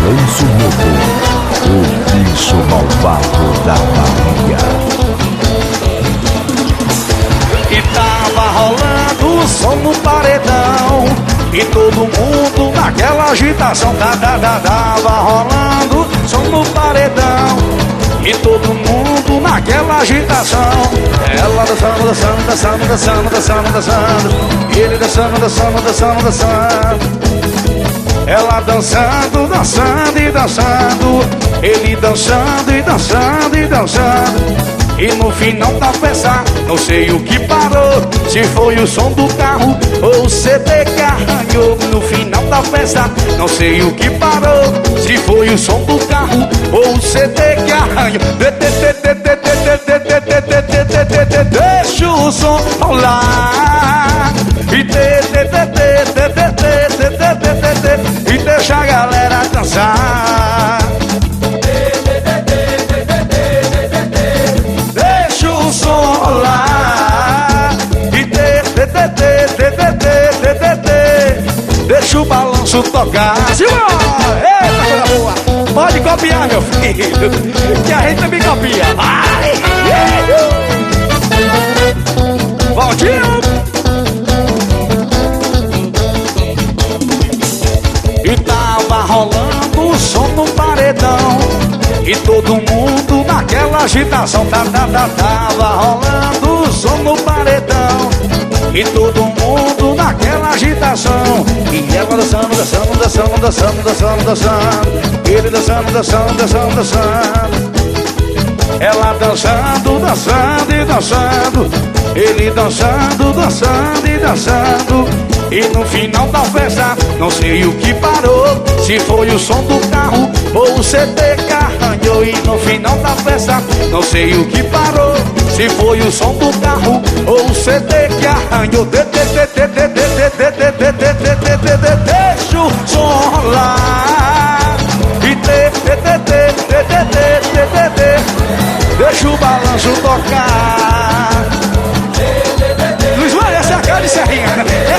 Balanço Novo, o bicho malvado da Bahia. E tava rolando o som no paredão, e todo mundo naquela agitação. Tava rolando som no paredão, e todo mundo naquela agitação. Ela dançando, dançando, dançando, dançando, dançando, dançando. Ele dançando, dançando, dançando, dançando. Ela dançando, dançando e dançando. Ele dançando e dançando e dançando. E no final da festa, não sei o que parou, se foi o som do carro ou o CD que arranhou. No final da festa, não sei o que parou, se foi o som do carro ou o CD que arranhou. Deixa o som rolar e deixa a galera dançar. Deixa o balanço tocar. Eita, coisa boa. Pode copiar, meu filho, que a gente também copia. Vai! Voltinho. E tava rolando o som no paredão, e todo mundo naquela agitação. Tava rolando o som no paredão, e todo mundo naquela agitação. E ela dançando, dançando, dançando, dançando, dançando, dançando. Ele dançando, dançando, dançando, dançando. Ela dançando, dançando e dançando. Ele dançando, dançando e dançando. E no final da festa, não sei o que parou, se foi o som do carro ou o CD que arranhou. E no final da festa, não sei o que parou, se foi o som do carro ou o CD que arranhou. Deixa o som rolar e deixa o balanço tocar. Luiz Mário, essa é a cara de Serrinha,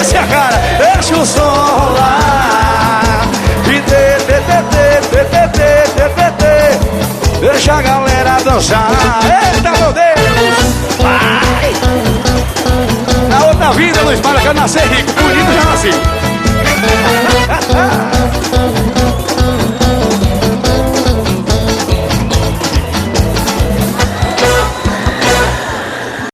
essa é a cara. Deixa o som rolar e deixa a galera dançar. Eita, meu Deus! Vai! Na outra vida, Luiz Mário, eu quero nascer rico.